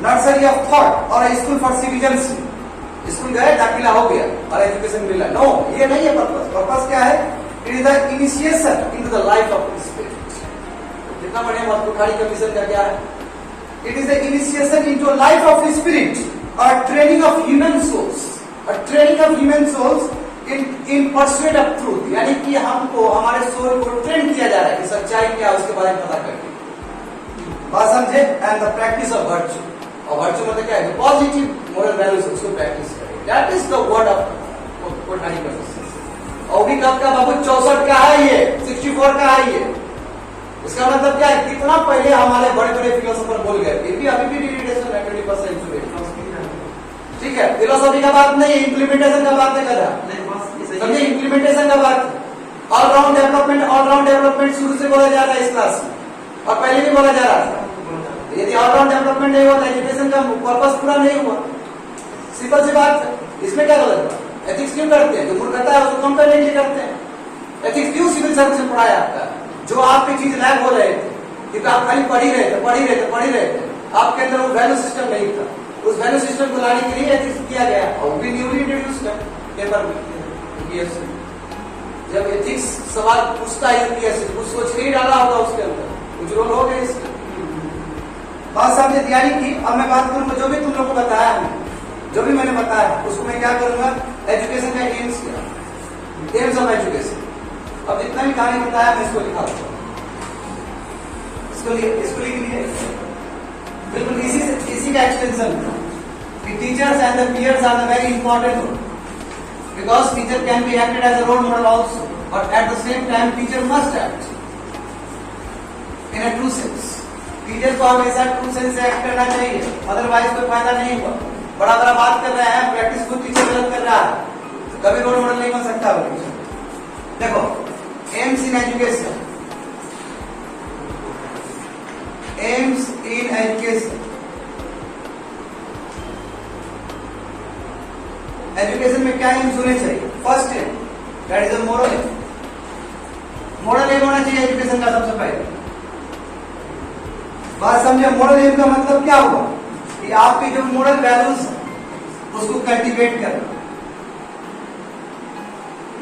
nursery of thought और a school for citizenship. School गए, दाखिला हो गया और एजुकेशन मिला। नो, ये नहीं है पर्पस। पर्पस क्या है? It is the initiation into the life of spirit. कितना बढ़िया बात। कोठारी कमीशन का क्या है? It is the initiation into life of spirit और ट्रेनिंग ऑफ ह्यूमन सोल्स, और training of human souls in pursuit of truth, यानी कि हमको हमारे सोल को ट्रेन किया जा रहा है कि सच्चाई क्या है उसके बारे में पता करके। बात समझे? And the practice of virtue, और वर्च्यू मतलब क्या है? पॉजिटिव मोरल वैल्यूज, उसको प्रैक्टिस करें। That is the word of Kothari commission. और भी कब का बाबू? 64 का है ये, 64 का है ये। इसका मतलब क्या है? कितना पहले हमारे बड़े बड़े फिलोसोफर बोल गए, फिर भी अभी भी डिग्रेडेशन है 21st सेंचुरी। ठीक है, फिलोसॉफी का बात नहीं, इंप्लीमेंटेशन का बात नहीं कर रहा। समझे? इंप्लीमेंटेशन का बात। ऑलराउंड डेवलपमेंट शुरू से बोला जा रहा है इस क्लास में, और पहले भी बोला जा रहा था। यदि ऑलराउंड डेवलपमेंट नहीं हुआ तो एजुकेशन का पर्पस पूरा नहीं हुआ। सिंपल सी बात है। इसमें क्या गलत बात? एथिक्स क्यों करते हैं? जो मूर्खता है उसको कम करने के लिए करते हैं। एथिक्स क्यों सिविल सर्विस में पढ़ाया जाता है? जो आपकी चीज लैग हो रहे थे, क्योंकि आप खाली पढ़ ही रहे थे, आपके अंदर वो वैल्यू सिस्टम नहीं था। उस वैल्यू सिस्टम को लाने के लिए एथिक्स किया गया, और भी न्यूली इंट्रोड्यूस्ड है पेपर में। जब एथिक्स सवाल पूछता है यूपीएससी, कुछ सोच के ही डाला होगा उसके अंदर, कुछ रोल हो गए इसके। बात समझे? तैयारी की। अब मैं बात करूंगा जो भी तुम लोग को बताया है, जो भी मैंने बताया उसको मैं क्या करूंगा? एजुकेशन का एम्स क्या, एम्स ऑफ एजुकेशन। अब जितना भी कहानी बताया मैं इसको लिखा दूंगा, इसको लिख लिए। बिल्कुल इसी का एक्सटेंशन कि teachers and the peers are the very important role, because teacher can be acted as a role model also, but at the same time teacher must act in a true sense. Teacher को हमेशा true sense से act करना चाहिए, otherwise कोई फायदा नहीं हुआ। बड़ा बड़ा बात कर रहे हैं, प्रैक्टिस खुद टीचर गलत कर रहा है, तो कभी रोल मॉडल नहीं बन सकता वो टीचर। देखो, aims in education, aims in education. Education में क्या एम्स होने चाहिए? First aim, that is a moral aim. Moral aim होना चाहिए एजुकेशन का सबसे पहले। बात समझे? मोरल एम का मतलब क्या हुआ? कि आपकी जो मोरल वैल्यूज उसको कल्टीवेट करना,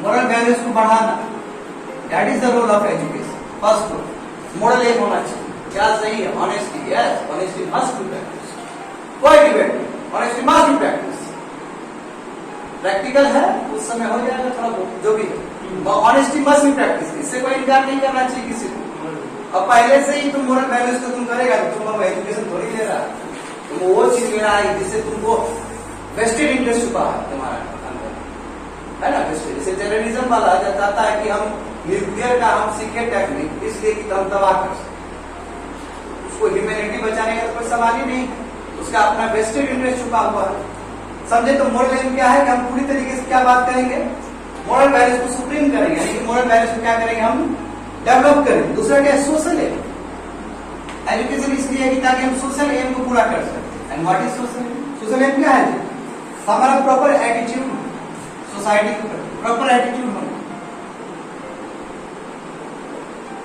मोरल वैल्यूज को बढ़ाना, that is the role of education. First role, moral aim होना चाहिए। क्या सही है? Honesty, yes, honesty must be practice. कोई डिबेट नहीं, honesty must be practice. Practical है उस समय हो जाएगा थोड़ा बहुत, जो भी है। ऑनेस्टी मस्ट बी प्रैक्टिस, इससे कोई इनकार नहीं करना चाहिए किसी को। अब पहले से ही तुम मोरल वैल्यूज को तुम करेगा तो तुम एजुकेशन थोड़ी ले रहा है, तुम वो चीज ले रहा है जिससे तुमको वेस्टेड इंटरेस्ट छुपा है तुम्हारा। है ना। जैसे टेररिज्म वाला चाहता है कि हम न्यूक्लियर का हम सीखे टेक्निक इसलिए कि हम तबाह कर सकें, उसको ह्यूमैनिटी बचाने का तो कोई सवाल ही नहीं, उसका अपना वेस्टेड इंटरेस्ट छुपा हुआ है। समझे। तो मोरल एम क्या है कि हम पूरी तरीके से क्या बात करेंगे, मोरल वैल्यूज को सुप्रीम करेंगे, यानी कि मोरल वैल्यूज को क्या करेंगे हम डेवलप करेंगे। दूसरा क्या है, सोशल एम। एजुकेशन इसलिए है कि ताकि हम सोशल एम को पूरा कर सकें। And what is social aim? Social aim क्या है, हमारा प्रॉपर एटीट्यूड, सोसाइटी के प्रॉपर एटीट्यूड होना।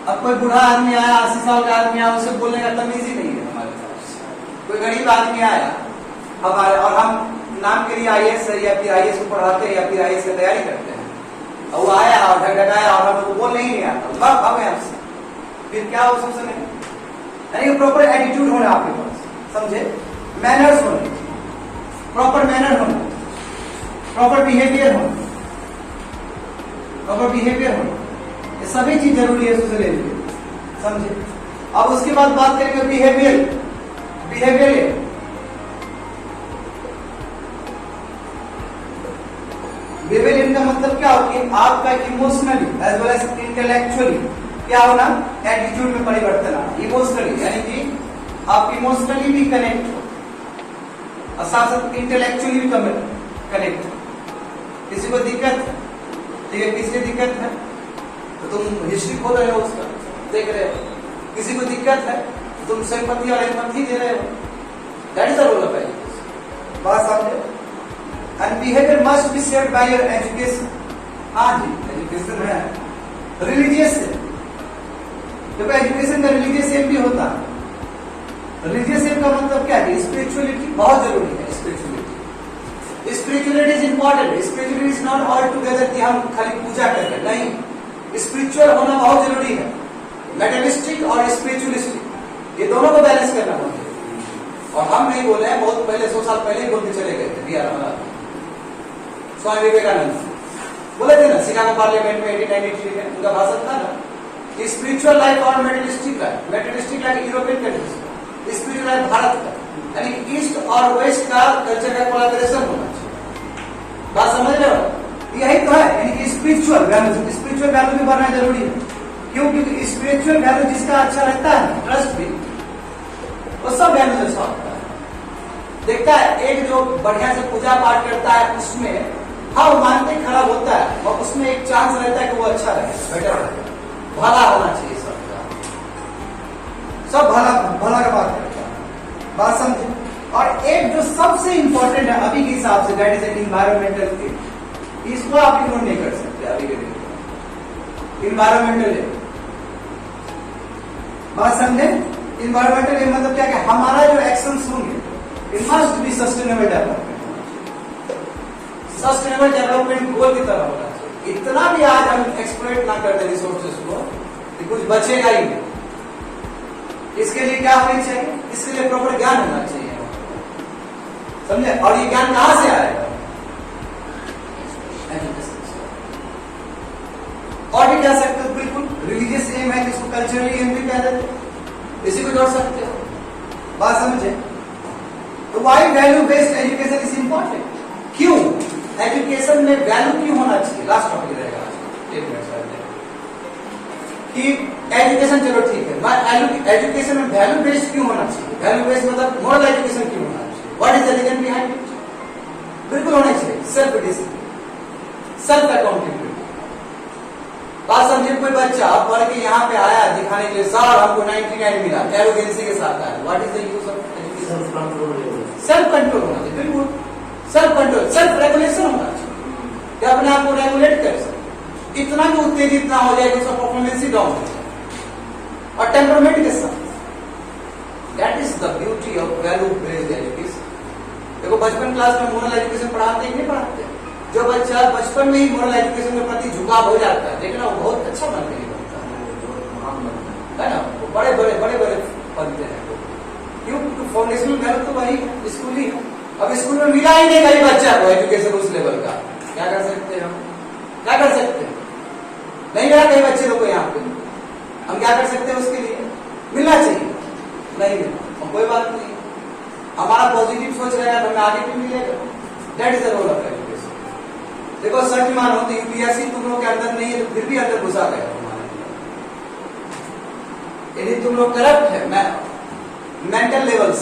अब कोई बूढ़ा आदमी आया, 80 साल का आदमी आया, उसे बोलने का तमीज ही नहीं है हमारे पास। कोई गरीब आदमी आया हमारे, और हम नाम के लिए आईएएस है या फिर आईएएस को पढ़ाते हैं या फिर आईएएस की तैयारी करते हैं, और वो आया और ढगढगाया और हमको बोलने ही नहीं आता, भाग गए हमसे, फिर क्या हो सोशल एम? यानी प्रॉपर एटीट्यूड होना आपके पास, समझे। मैनर्स होने, प्रॉपर मैनर होना, प्रॉपर बिहेवियर होना, प्रॉपर बिहेवियर होना, ये सभी चीज जरूरी है सोशल एम के, समझे। अब उसके बाद बात करेंगे बिहेवियर। बिहेवियर बिहेवियर का मतलब क्या हो कि आपका emotionally as well as intellectually क्या होना, एटीट्यूड में परिवर्तन आना। इमोशनली यानी कि आप इमोशनली भी कनेक्ट हो और साथ साथ इंटेलेक्चुअली भी कनेक्ट हो। किसी को दिक्कत है, ठीक है, किसी को दिक्कत है तो तुम हिस्ट्री खोल रहे हो, उसका देख रहे हो। किसी को दिक्कत है तो तुम सिंपैथी और एम्पैथी दे रहे हो। That is the role of education. बात समझे। And behaviour must be shared by your education. हाँ जी, एजुकेशन है रिलीजियस है। देखो एजुकेशन का रिलीजियस एम भी होता है। रिलीजियस एम का मतलब क्या है, स्पिरिचुअलिटी बहुत जरूरी है। Spirituality, spirituality is important. Spirituality is not all together कि हम खाली पूजा कर रहे, नहीं, स्पिरिचुअल होना बहुत जरूरी है। मेटेरियलिस्टिक और स्पिरिचुअलिस्टिक ये दोनों को बैलेंस करना होता है। और हम नहीं बोले हैं, बहुत पहले 100 साल पहले ही बोलते चले गए थे बिहार वाला स्वामी विवेकानंद बोले थे ना शिकागो पार्लियामेंट में 1893 में, उनका भाषण था ना, स्पिरिचुअल लाइफ और materialistic life. Materialistic life European countries, spiritual life Bharat का, यानी कि ईस्ट और वेस्ट का कल्चर का कोलैबोरेशन होना चाहिए। बात समझ रहे हो? यही तो है, यानी कि स्पिरिचुअल वैल्यू, स्पिरिचुअल वैल्यू भी बढ़ना जरूरी है। क्यों? क्योंकि स्पिरिचुअल वैल्यू जिसका अच्छा रहता है, ट्रस्ट भी, वो सब वैल्यू अच्छा होता है। देखता है एक जो बढ़िया से पूजा पाठ करता है, उसमें हाँ मानसिक खराब होता है और उसमें एक चांस रहता है कि वो अच्छा रहे, बेटर रहे, भला होना चाहिए सबका, सब भला भला का बात करता है। बात समझे। और एक जो सबसे इंपॉर्टेंट है अभी के हिसाब से, दैट इज एनवायरमेंटल थिंग। इसको आप इग्नोर नहीं कर सकते अभी के दिन। इन्वायरमेंटल बात समझे। इन्वायरमेंटल मतलब क्या है, हमारा जो एक्शंस होंगे it must be sustainable development. Sustainable development goal की तरह होना चाहिए। इतना भी आज हम एक्सप्लॉइट ना कर दे रिसोर्सेज को कि कुछ बचेगा ही नहीं। इसके लिए क्या होनी चाहिए, इसके लिए प्रॉपर ज्ञान होना चाहिए, समझे। और ये ज्ञान कहां से आएगा, और भी कह सकते हो बिल्कुल रिलीजियस एम है, जिसको कल्चरली एम भी कह देते, इसी को जोड़ सकते हो। बात समझे। तो why value based education is important. क्यों एजुकेशन में वैल्यू क्यों होना चाहिए, लास्ट टॉपिक रहेगा आज, एक मिनट कि एजुकेशन, चलो ठीक है, एजुकेशन में वैल्यू बेस्ड क्यों होना चाहिए। वैल्यू बेस्ड मतलब मॉरल एजुकेशन क्यों होना चाहिए, what is the reason behind it. बिल्कुल होना चाहिए सेल्फ डिसिप्लिन, सेल्फ अकाउंटेबिलिटी। बात समझे। कोई बच्चा पढ़ के यहाँ पे आया दिखाने के लिए, सर हमको 99 मिला, एरोगेंसी के साथ आया, what is the use of education. Self control होना चाहिए, बिल्कुल सेल्फ कंट्रोल, सेल्फ रेगुलेशन होना चाहिए कि अपने आप को रेगुलेट कर सके। इतना भी उत्तेजित ना हो जाए कि उसका परफॉर्मेंस ही डाउन हो जाए। और टेम्परमेंट के साथ, that is the beauty of value based education. देखो बचपन क्लास में मोरल एजुकेशन पढ़ाते हैं, नहीं पढ़ाते। जो बच्चा बचपन में ही मोरल एजुकेशन के प्रति झुकाव हो जाता है, देखना वो बहुत अच्छा बनने लगता है ना, वो बड़े बड़े बनते हैं। क्यों? फाउंडेशनल वैल्यू तो वही है, स्कूल ही है। अब स्कूल में मिला ही नहीं कहीं बच्चा को एजुकेशन उस लेवल का, क्या कर सकते हैं हम, क्या कर सकते हैं, नहीं मिला कहीं बच्चे लोग को यहाँ पे, हम क्या कर सकते हैं उसके लिए, मिलना चाहिए, नहीं मिला कोई बात नहीं, हमारा पॉजिटिव सोच रहेगा तो हमें आगे भी मिलेगा। That is the role of education. देखो सच मानो तो यूपीएससी तुम लोग के अंदर नहीं है तो फिर भी अंदर घुसा गया तुम्हारे। यदि तुम लोग करप्ट है mental levels,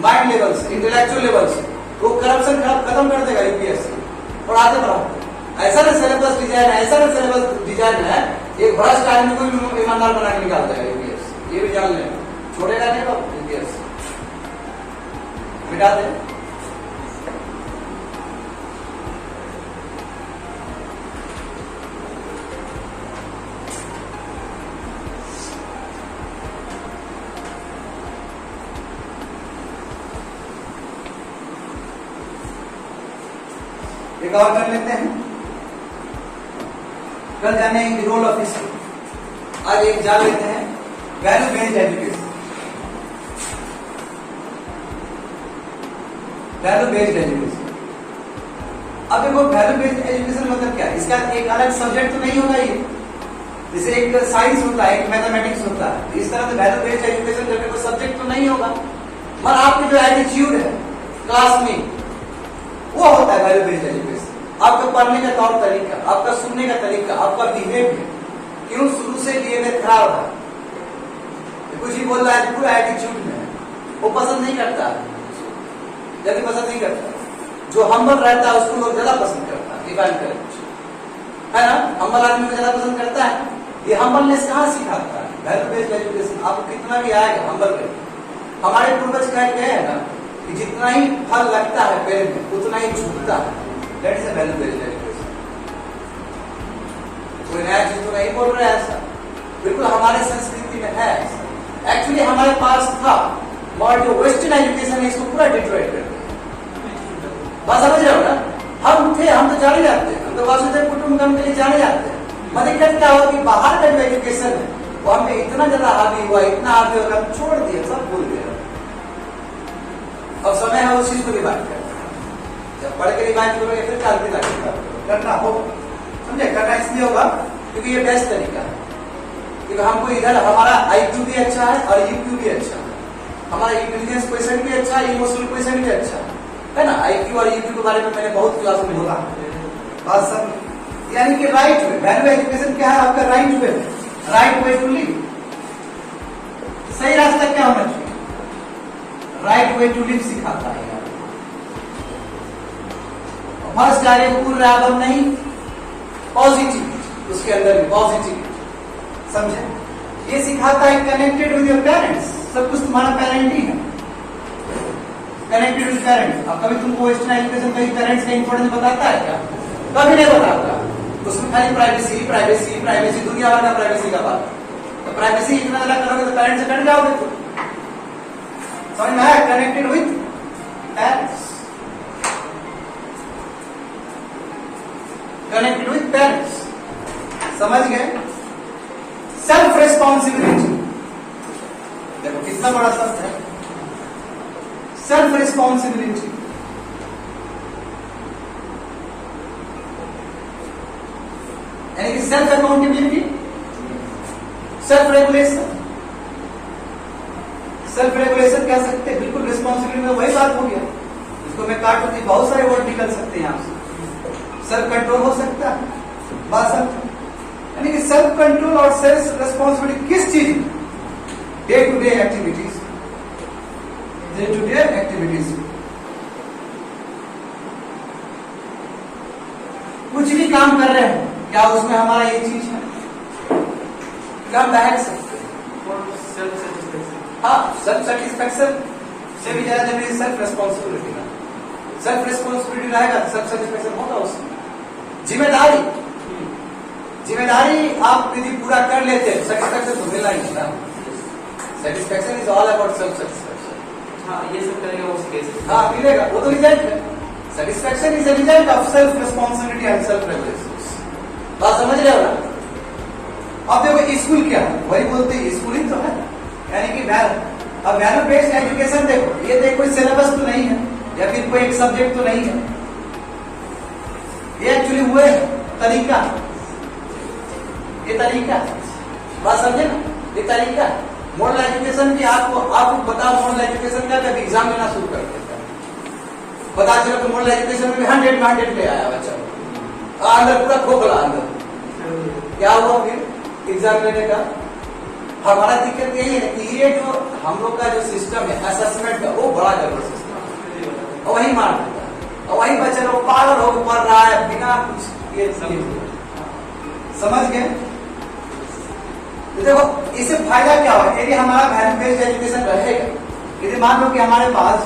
mind levels, intellectual levels, वो करप्शन खत्म कर देगा यूपीएससी और आगे बढ़ाओ। ऐसा ना सिलेबस डिजाइन है, ऐसा ना सिलेबस डिजाइन है, एक भ्रष्ट आदमी को भी ईमानदार बना के निकाल देगा यूपीएससी। ये भी जान लें, छोड़ेगा नहीं बाबू यूपीएससी, मिटा दे। एक और कर लेते हैं, कल जाने रोल ऑफ हिस्ट्री। आज एक जान लेते हैं value based education. Value based education, अब देखो वैल्यू बेस्ड एजुकेशन मतलब क्या है? इसका एक अलग सब्जेक्ट तो नहीं होगा ये, जैसे एक साइंस होता है, एक मैथमेटिक्स होता है, इस तरह से वैल्यू बेस्ड एजुकेशन जब कोई सब्जेक्ट तो नहीं होगा, मगर आपकी जो एटीट्यूड है क्लास में वो होता है वैल्यू बेस्ड एजुकेशन। आपका पढ़ने का तौर तरीका, आपका सुनने का तरीका, आपका बिहेवियर क्यों शुरू से लिए में खराब है, कुछ ही बोल रहा है पूरा एटीट्यूड में, वो पसंद नहीं करता, जल्दी पसंद नहीं करता। जो हम्बल रहता है उसको लोग ज्यादा पसंद करता है, डिफाइन करें है ना, हम्बल आदमी को ज्यादा पसंद करता है। ये हम्बलनेस कहाँ सिखाता है? Value based education. आपको कितना भी आएगा हम्बल रहे, हमारे पूर्वज कह गए हैं ना कि जितना ही फल लगता है पेड़ में उतना ही झुकता है। That is a value based education. कोई नया चीज तो नहीं बोल रहा है ऐसा, बिल्कुल हमारे संस्कृति में है ऐसा। एक्चुअली हमारे पास था, मगर जो वेस्टर्न एजुकेशन है इसको पूरा डिस्ट्रॉय कर दिया। बात समझ रहे हो ना? हम थे, हम तो जाने जाते हैं, हम तो वासुदेव कुटुंबकम के लिए जाने जाते हैं। मगर क्या हुआ कि बाहर का जो एजुकेशन है वो हमें इतना ज्यादा हावी हुआ, इतना हावी हुआ, छोड़ दिया, सब भूल गया। अब समय है उस चीज को रिवाइव करना। जब पढ़ के रिवाइव करोगे फिर चलती करना हो, समझे? करना इसलिए होगा क्योंकि ये बेस्ट तरीका है, क्योंकि हमको इधर हमारा आईक्यू भी अच्छा है और ईक्यू भी अच्छा है, हमारा इंटेलिजेंस क्वेश्चन भी अच्छा है, इमोशनल क्वेश्चन भी अच्छा है ना। आईक्यू और ईक्यू के बारे में मैंने बहुत क्लास में बोला बात सब, यानी कि राइट वे। वैल्यू एजुकेशन क्या है? आपका right way, right way to live. सही रास्ता क्या होना चाहिए? राइट वे टू लिव सिखाता है। फर्स्ट कार्य पूर्ण रागम नहीं, पॉजिटिव, उसके अंदर भी पॉजिटिव, समझे? ये सिखाता है कनेक्टेड विद योर पेरेंट्स। सब कुछ तुम्हारा पेरेंट ही है, कनेक्टेड विद पेरेंट्स। अब कभी तुमको वेस्टर्न एजुकेशन कहीं पेरेंट्स का इंपॉर्टेंस बताता है क्या? कभी नहीं बताता। उसमें खाली प्राइवेसी प्राइवेसी प्राइवेसी, दुनिया भर का प्राइवेसी का बात। तो प्राइवेसी इतना ज्यादा करोगे तो पेरेंट्स से कट जाओगे तुम। समझ में आया? Connected with parents, connected with parents, समझ गए? सेल्फ रिस्पॉन्सिबिलिटी, देखो कितना बड़ा शब्द है, सेल्फ रिस्पॉन्सिबिलिटी। यानी कि self accountability, self regulation. Self regulation कह सकते हैं, बिल्कुल रिस्पॉन्सिबिलिटी में वही बात हो गया। इसको मैं काटूं तो बहुत सारे वर्ड निकल सकते हैं यहां से। सेल्फ कंट्रोल हो सकता है, बात सब, यानी कि सेल्फ कंट्रोल और सेल्फ रिस्पॉन्सिबिलिटी किस चीज में? Day to day activities, day to day activities. कुछ भी काम कर रहे हैं, क्या उसमें हमारा ये चीज है? क्या हम बहक सकते हैं? Self satisfaction. हाँ, सेल्फ सेटिस्फेक्शन से भी ज्यादा जरूरी सेल्फ रिस्पॉन्सिबिलिटी का। सेल्फ रिस्पॉन्सिबिलिटी रहेगा तो सेल्फ सेटिस्फेक्शन होगा उसमें। जिम्मेदारी, जिम्मेदारी आप यदि पूरा कर लेते हैं सेटिस्फेक्शन तो मिलना ही है। Satisfaction is all about self satisfaction. हाँ, ये सब करेगा उस केस। हाँ, मिलेगा, वो तो रिजल्ट है। Satisfaction is a result of self responsibility and self regulation. बात समझ रहे हो ना? अब देखो स्कूल क्या है, वही बोलते हैं स्कूलिंग तो है, यानी कि अब वैल्यू बेस्ड एजुकेशन देखो, ये तो कोई सिलेबस तो नहीं है या फिर कोई एक सब्जेक्ट तो नहीं है, ये एक्चुअली वो तरीका, ये तरीका, बात समझे ना? ये तरीका मॉडल एजुकेशन भी आपको बताओ, मॉडल एजुकेशन का जब एग्जाम लेना शुरू कर देता है, पता चला तो मॉडल एजुकेशन में 100 ले आया बच्चा। अंदर पूरा खोखला अंदर। क्या हुआ फिर एग्जाम लेने का? हमारा दिक्कत यही है कि ये जो हम लोग का जो सिस्टम है असेसमेंट का, वो बड़ा गड़बड़ सिस्टम है, और वही मार देता है, और वही बच्चे लोग पागल होकर पढ़ रहा है बिना कुछ ये समझ गए। तो देखो इससे फायदा क्या होगा, यदि हमारा वैल्यू बेस्ड एजुकेशन रहेगा, यदि मान लो कि हमारे पास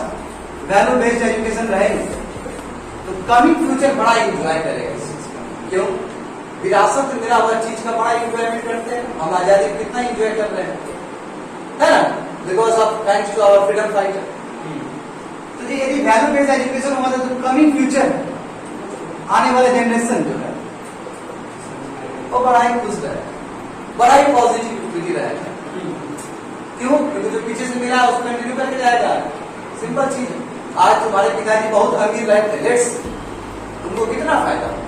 वैल्यू बेस्ड एजुकेशन रहेगा तो कमिंग फ्यूचर बड़ा इंजॉय करेगा इस चीज का। क्यों? विरासत में मिला हुआ चीज का बड़ा इंजॉयमेंट करते हैं हम। आजादी कितना इंजॉय कर रहे हैं, है ना, because of thanks to our freedom fighter. तो यदि वैल्यू बेस्ड एजुकेशन होगा तो कमिंग फ्यूचर आने वाले जनरेशन जो है वो बड़ा ही खुश रहेगा, बड़ा ही पॉजिटिविटी रहेगा। क्यों? क्योंकि जो पीछे से मिला उसमें कंटिन्यू करके जाएगा। सिंपल चीज है। आज तुम्हारे पिताजी बहुत अमीर रहते, लेट्स तुमको कितना फायदा होगा?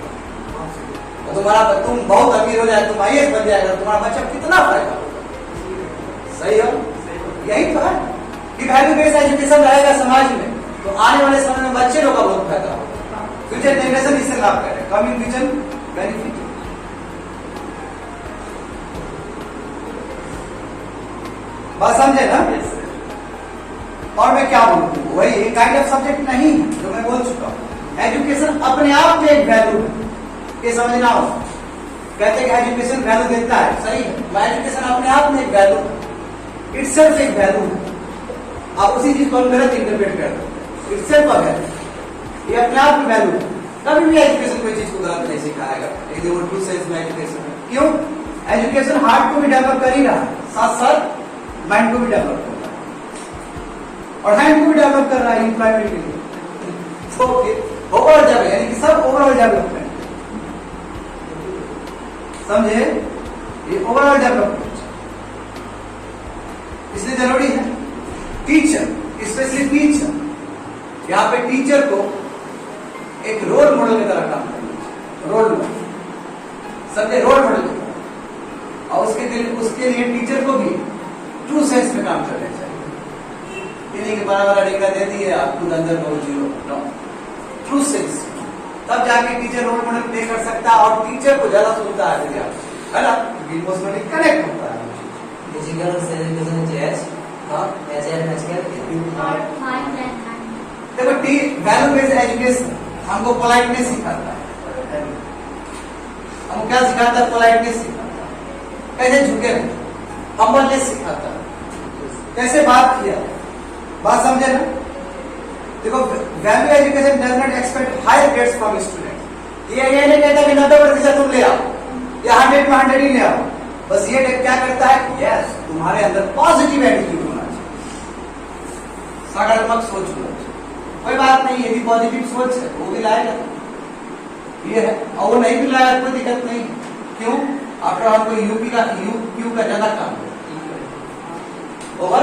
तुम्हारा तुम बहुत अमीर हो जाए, तुम आईएएस बन जाएगा, तुम्हारा बच्चा कितना फायदा होगा? सही हो? यही तो है कि वैल्यू बेस्ड एजुकेशन रहेगा समाज में तो आने वाले समय में बच्चे लोग का बहुत फायदा होगा, फ्यूचर जनरेशन इससे लाभ करेगा, कमिंग फ्यूचर बेनिफिट। बात समझे ना? और मैं क्या बोलूं, वही काइंड ऑफ सब्जेक्ट नहीं जो मैं बोल चुका हूं। एजुकेशन अपने आप में एक वैल्यू है, ये समझना हो। कहते हैं कि एजुकेशन वैल्यू देता है, सही है, मैं एजुकेशन अपने आप में एक वैल्यू है, इटसेल्फ एक वैल्यू है। आप उसी चीज को हम गलत इंटरप्रेट करते हैं, इटसेल्फ अ वैल्यू, ये अपने आप में वैल्यू है। कभी भी एजुकेशन कोई चीज को गलत नहीं सिखाएगा, यदि वो ट्रू सेंस में एजुकेशन है। क्यों? एजुकेशन हार्ट को भी डेवलप कर ही रहा है, साथ साथ माइंड को भी डेवलप कर रहा है, और हैंड को भी डेवलप कर रहा है एम्प्लॉयमेंट के लिए। तो ओवरऑल डेवलप, यानी कि सब ओवरऑल डेवलपमेंट, समझे? ये ओवरऑल डेवलपमेंट इसलिए जरूरी है। टीचर, स्पेशली टीचर, यहाँ पे टीचर को एक रोल मॉडल की तरह काम करना, रोल मॉडल, समझे? रोल मॉडल की तरह। और उसके लिए टीचर को भी ट्रू सेंस में काम करना चाहिए। ये नहीं कि बड़ा बड़ा डिग्री दे दिए आप खुद अंदर बहुत जीरो, नो, ट्रू सेंस, तब जाके टीचर रोल मॉडल प्ले कर सकता है और टीचर को ज्यादा सुनता है, है ना, इमोशनली कनेक्ट होता है। फिजिकल एजुकेशन चेस, हां एचआर मैच देखो वैल्यू बेस्ड एजुकेशन हमको पोलाइटनेस सिखाता है, हमको क्या सिखाता है? पोलाइटनेस सिखाता है, कैसे झुके, हम्बलनेस सिखाता है, कैसे बात किया, बात समझे ना? देखो value education does not expect higher grades from student. ये नहीं कहता कि 90% तुम ले आओ या 100 में 100 ही ले आओ, बस ये क्या करता है? यस, तुम्हारे अंदर पॉजिटिव एटीट्यूड होना चाहिए, सकारात्मक सोच होना चाहिए। कोई बात नहीं, यदि पॉजिटिव सोच है वो भी लाएगा, ये है, और वो नहीं भी लाएगा कोई दिक्कत नहीं। क्यों? आफ्टर हमको यूपी का क्यू का ज्यादा काम है, ओवर